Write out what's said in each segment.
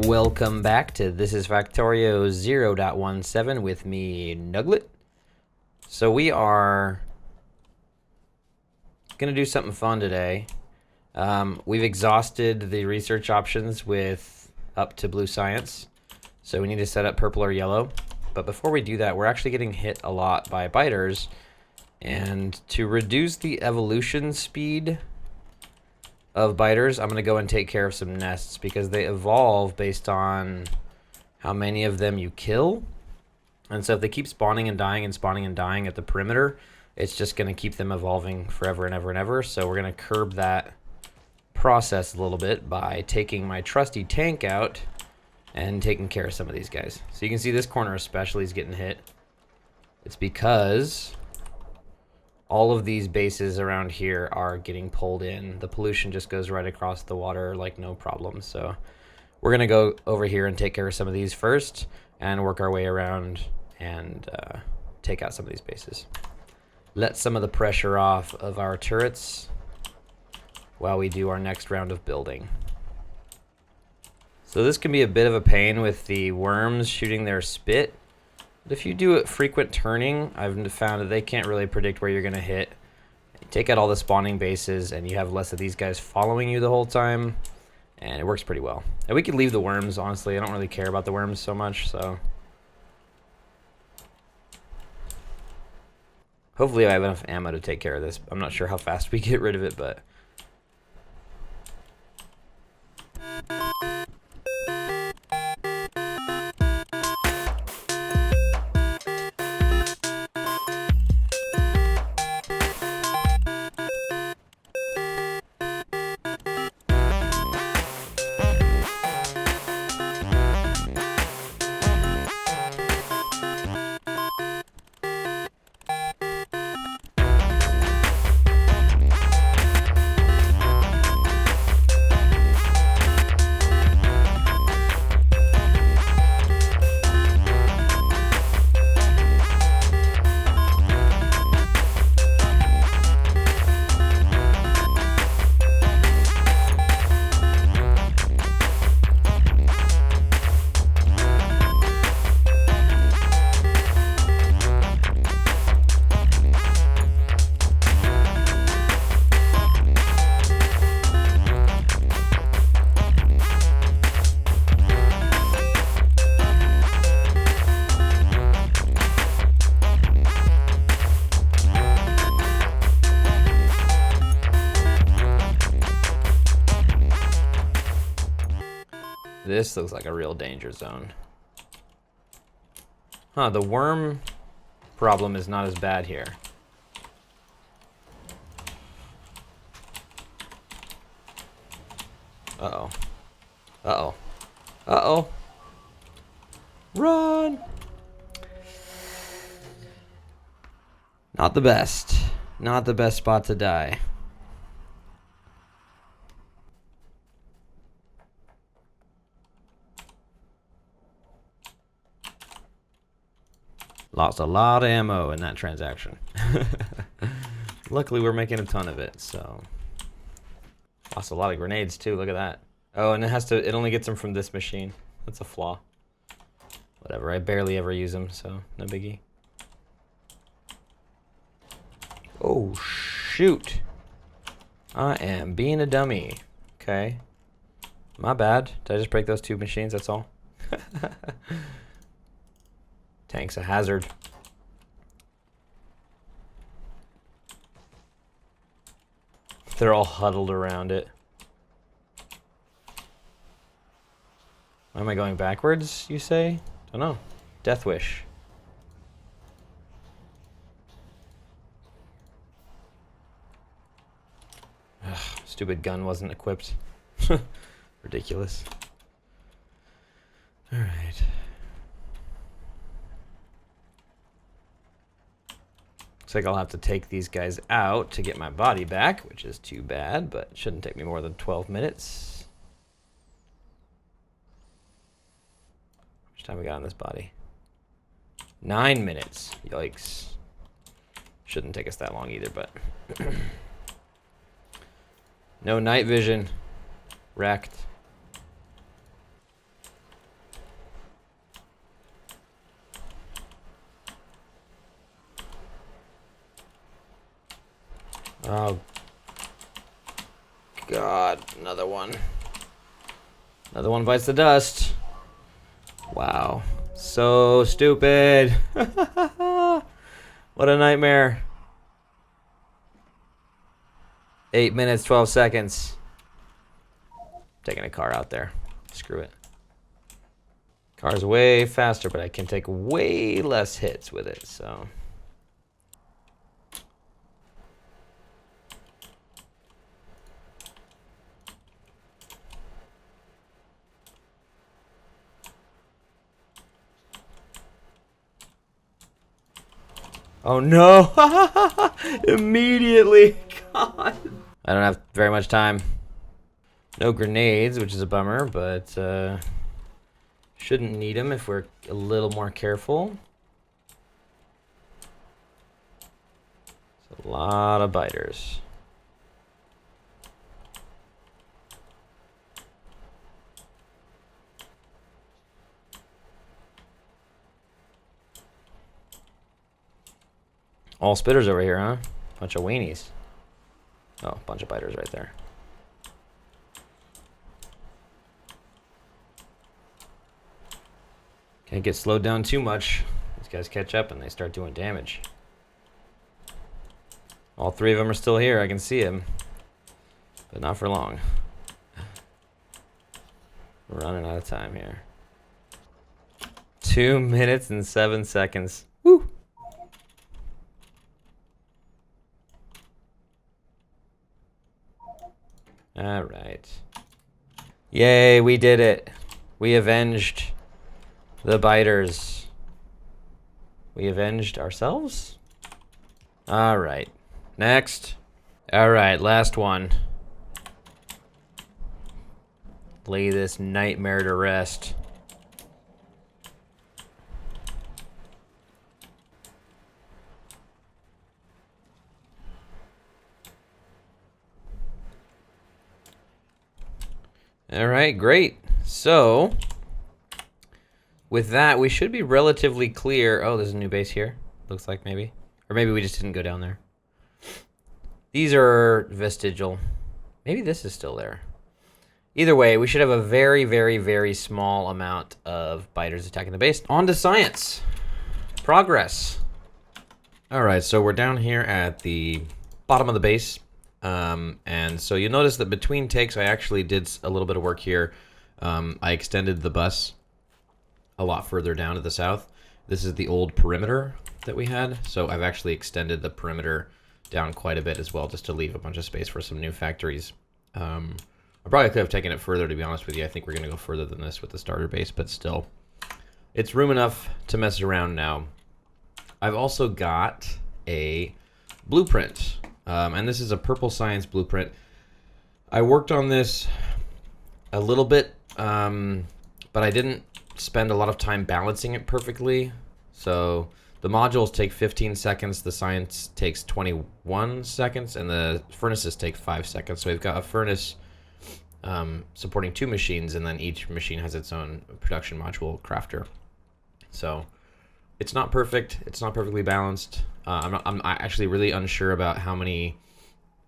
Welcome back to This is Factorio 0.17 with me, Nuglet. So we are going to do something fun today. We've exhausted the research options with up to blue science. So we need to set up purple or yellow. But before we do that, we're actually getting hit a lot by biters. And to reduce the evolution speed of biters, I'm going to go and take care of some nests because they evolve based on how many of them you kill. And so if they keep spawning and dying and spawning and dying at the perimeter, it's just going to keep them evolving forever and ever and ever. So we're going to curb that process a little bit by taking my trusty tank out and taking care of some of these guys. So you can see this corner especially is getting hit. It's because all of these bases around here are getting pulled in. The pollution just goes right across the water like no problem. So we're going to go over here and take care of some of these first and work our way around and take out some of these bases. Let some of the pressure off of our turrets while we do our next round of building. So this can be a bit of a pain with the worms shooting their spit. But if you do it frequent turning, I've found that they can't really predict where you're going to hit. You take out all the spawning bases and you have less of these guys following you the whole time. And it works pretty well. And we could leave the worms, honestly. I don't really care about the worms so much, so. Hopefully I have enough ammo to take care of this. I'm not sure how fast we get rid of it, but. This looks like a real danger zone. Huh, the worm problem is not as bad here. Uh-oh. Uh-oh. Uh-oh. Run! Not the best. Not the best spot to die. Lost a lot of ammo in that transaction. Luckily, we're making a ton of it, so. Lost a lot of grenades, too. Look at that. Oh, and it only gets them from this machine. That's a flaw. Whatever, I barely ever use them, so no biggie. Oh, shoot. I am being a dummy. Okay. My bad. Did I just break those two machines? That's all. Tank's a hazard. They're all huddled around it. Why am I going backwards, you say? Don't know. Death wish. Ugh, stupid gun wasn't equipped. Ridiculous. All right. Looks like I'll have to take these guys out to get my body back, which is too bad, but it shouldn't take me more than 12 minutes. How much time we got on this body? 9 minutes. Yikes. Shouldn't take us that long either, but no night vision. Wrecked. Oh, God. Another one. Another one bites the dust. Wow. So stupid. What a nightmare. 8 minutes, 12 seconds. Taking a car out there. Screw it. Car's way faster, but I can take way less hits with it, so. Oh no! Immediately! God! I don't have very much time. No grenades, which is a bummer, but shouldn't need them if we're a little more careful. It's a lot of biters. All spitters over here, huh? Bunch of weenies. Oh, bunch of biters right there. Can't get slowed down too much. These guys catch up and they start doing damage. All three of them are still here. I can see them. But not for long. We're running out of time here. 2 minutes and 7 seconds. Woo! All right. Yay, we did it. We avenged the biters. We avenged ourselves? All right. Next. All right, last one. Lay this nightmare to rest. All right, great. So, with that, we should be relatively clear. Oh, there's a new base here. Looks like maybe. Or maybe we just didn't go down there. These are vestigial. Maybe this is still there. Either way, we should have a very, very, very small amount of biters attacking the base. On to science. Progress. All right, so we're down here at the bottom of the base. And so you'll notice that between takes, I actually did a little bit of work here. I extended the bus a lot further down to the south. This is the old perimeter that we had. So I've actually extended the perimeter down quite a bit as well, just to leave a bunch of space for some new factories. I probably could have taken it further, to be honest with you. I think we're going to go further than this with the starter base, but still, it's room enough to mess around now. I've also got a blueprint. And this is a purple science blueprint. I worked on this a little bit, but I didn't spend a lot of time balancing it perfectly. So the modules take 15 seconds, the science takes 21 seconds, and the furnaces take 5 seconds. So we've got a furnace supporting 2 machines, and then each machine has its own production module crafter. So it's not perfect. It's not perfectly balanced. I'm actually really unsure about how many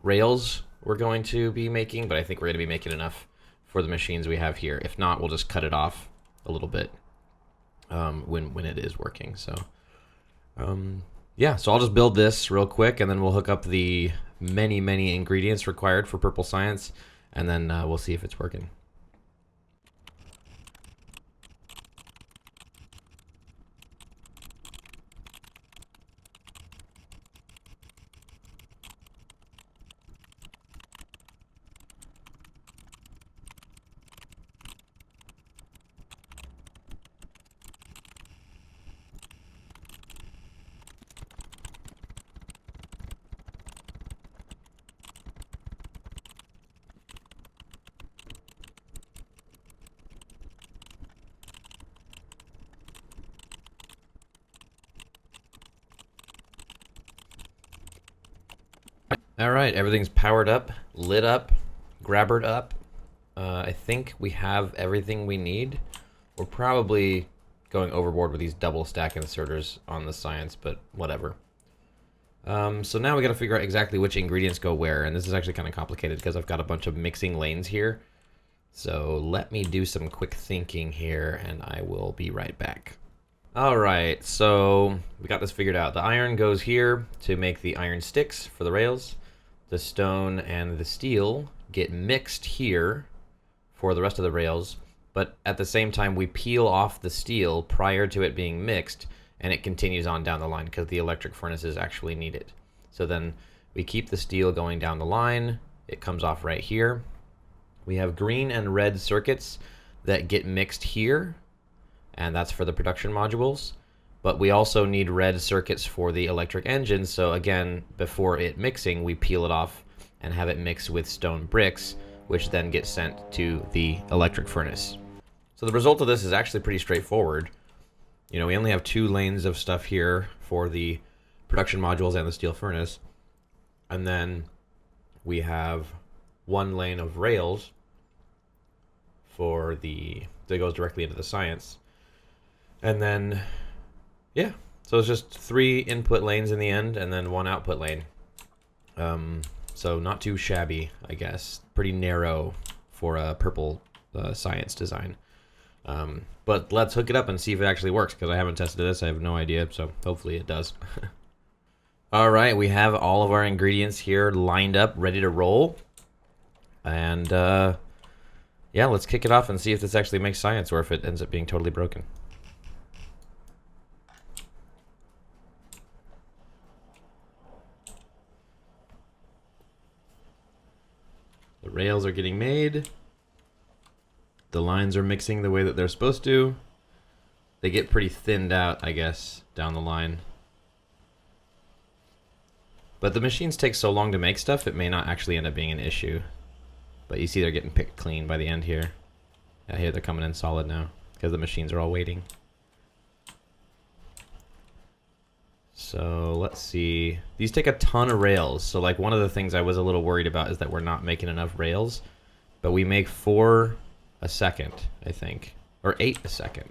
rails we're going to be making, but I think we're going to be making enough for the machines we have here. If not, we'll just cut it off a little bit when it is working. So yeah, so I'll just build this real quick, and then we'll hook up the many ingredients required for purple science, and then we'll see if it's working. All right, everything's powered up, lit up, grabbered up. I think we have everything we need. We're probably going overboard with these double stack inserters on the science, but whatever. So now we got to figure out exactly which ingredients go where, and this is actually kind of complicated because I've got a bunch of mixing lanes here. So let me do some quick thinking here, and I will be right back. All right, so we got this figured out. The iron goes here to make the iron sticks for the rails. The stone and the steel get mixed here for the rest of the rails, but at the same time we peel off the steel prior to it being mixed, and it continues on down the line because the electric furnaces actually need it. So then we keep the steel going down the line. It comes off right here. We have green and red circuits that get mixed here, and that's for the production modules. But we also need red circuits for the electric engine. So again, before it mixing, we peel it off and have it mixed with stone bricks, which then get sent to the electric furnace. So the result of this is actually pretty straightforward. You know, we only have 2 lanes of stuff here for the production modules and the steel furnace. And then we have 1 lane of rails for that goes directly into the science. And then, yeah, so it's just 3 input lanes in the end and then 1 output lane. So not too shabby, I guess. Pretty narrow for a purple science design. But let's hook it up and see if it actually works, because I haven't tested this. I have no idea, so hopefully it does. All right, we have all of our ingredients here lined up, ready to roll. And yeah, let's kick it off and see if this actually makes science or if it ends up being totally broken. The rails are getting made. The lines are mixing the way that they're supposed to. They get pretty thinned out, I guess, down the line. But the machines take so long to make stuff, it may not actually end up being an issue. But you see they're getting picked clean by the end here. Yeah, here they're coming in solid now, because the machines are all waiting. So let's see. These take a ton of rails. So like one of the things I was a little worried about is that we're not making enough rails. But we make 4 a second, I think. Or 8 a second.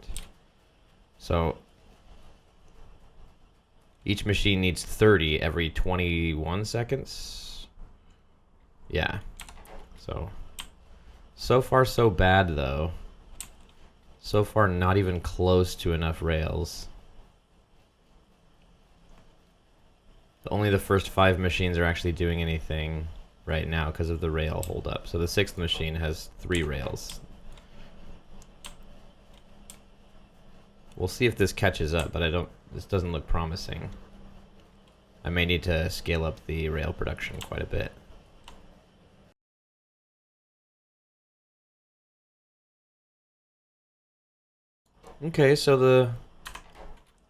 So each machine needs 30 every 21 seconds. Yeah. So far so bad though. So far not even close to enough rails. Only the first 5 machines are actually doing anything right now because of the rail holdup. So the 6th machine has 3 rails. We'll see if this catches up, but this doesn't look promising. I may need to scale up the rail production quite a bit. Okay, so the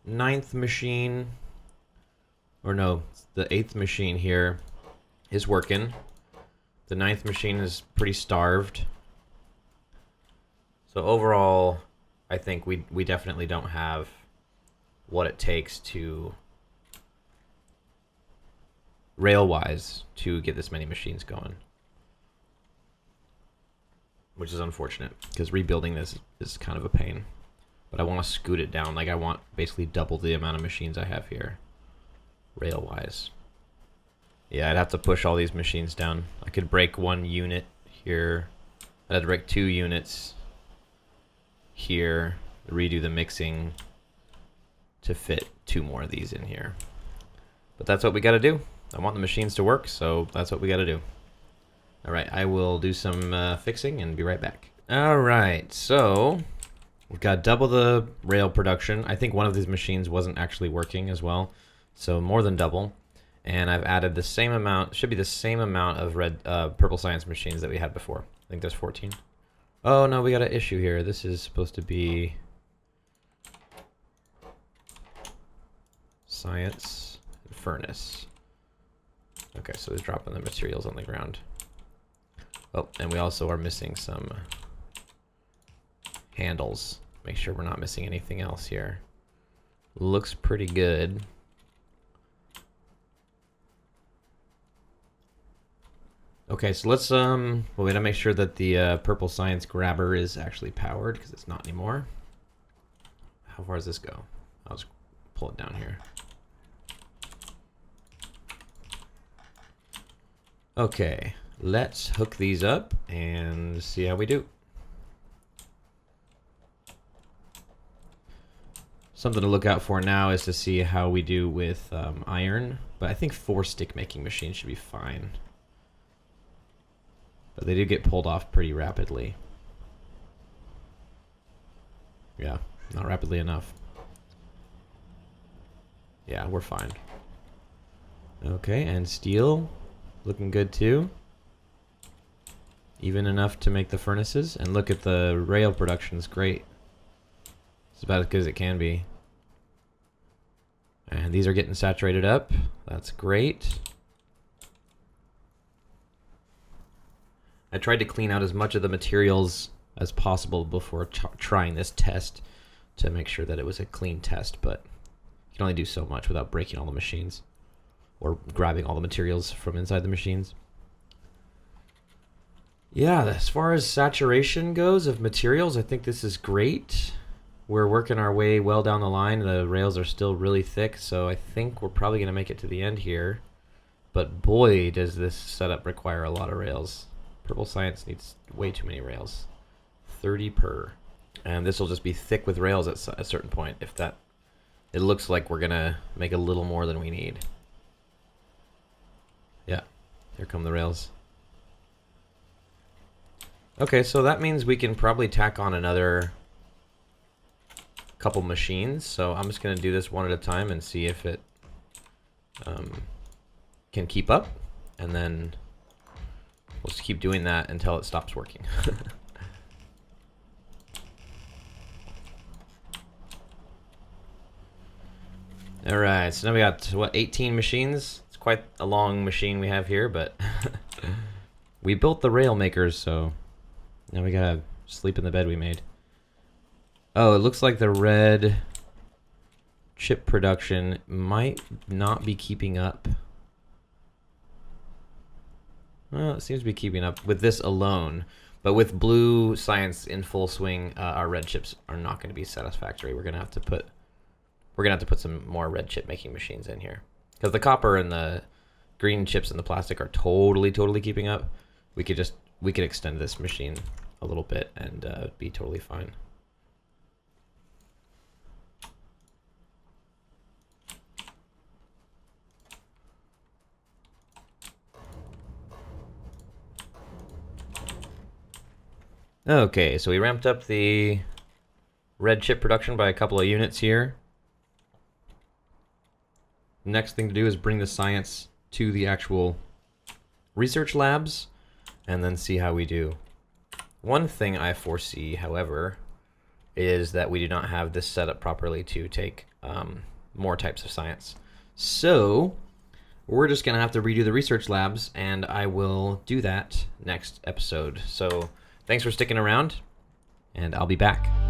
9th machine, or no, the 8th machine here is working. The 9th machine is pretty starved. So overall, I think we definitely don't have what it takes to, rail-wise, to get this many machines going. Which is unfortunate, because rebuilding this is kind of a pain. But I want to scoot it down. Like, I want basically double the amount of machines I have here, rail-wise. Yeah, I'd have to push all these machines down. I could break 1 unit here. I'd have to break 2 units here, redo the mixing to fit 2 more of these in here. But that's what we got to do. I want the machines to work, so that's what we got to do. All right, I will do some fixing and be right back. All right, so we've got double the rail production. I think one of these machines wasn't actually working as well, so more than double. And I've added the same amount, should be the same amount of purple science machines that we had before. I think there's 14. Oh no, we got an issue here. This is supposed to be science and furnace. Okay, so it's dropping the materials on the ground. Oh, and we also are missing some handles. Make sure we're not missing anything else here. Looks pretty good. Okay, so let's well, we gotta make sure that the purple science grabber is actually powered, because it's not anymore. How far does this go? I'll just pull it down here. Okay, let's hook these up and see how we do. Something to look out for now is to see how we do with iron, but I think 4 stick making machines should be fine. But they do get pulled off pretty rapidly. Yeah, not rapidly enough. Yeah, we're fine. Okay, and steel, looking good too. Even enough to make the furnaces. And look at the rail production's great. It's about as good as it can be. And these are getting saturated up. That's great. I tried to clean out as much of the materials as possible before trying this test to make sure that it was a clean test, but you can only do so much without breaking all the machines or grabbing all the materials from inside the machines. Yeah, as far as saturation goes of materials, I think this is great. We're working our way well down the line. The rails are still really thick, so I think we're probably going to make it to the end here. But boy, does this setup require a lot of rails. Purple Science needs way too many rails. 30 per. And this will just be thick with rails at a certain point. If that, it looks like we're going to make a little more than we need. Yeah, here come the rails. Okay, so that means we can probably tack on another couple machines, so I'm just going to do this one at a time and see if it can keep up, and then we'll just keep doing that until it stops working. Alright, so now we got, what, 18 machines? It's quite a long machine we have here, but we built the rail makers, so now we gotta sleep in the bed we made. Oh, it looks like the red chip production might not be keeping up. Well, it seems to be keeping up with this alone. But with blue science in full swing, our red chips are not going to be satisfactory. We're gonna have to put some more red chip making machines in here. Because the copper and the green chips and the plastic are totally keeping up. We could extend this machine a little bit and be totally fine. Okay, so we ramped up the red chip production by a couple of units here. Next thing to do is bring the science to the actual research labs and then see how we do. One thing I foresee, however, is that we do not have this set up properly to take more types of science. So we're just going to have to redo the research labs, and I will do that next episode. So thanks for sticking around, and I'll be back.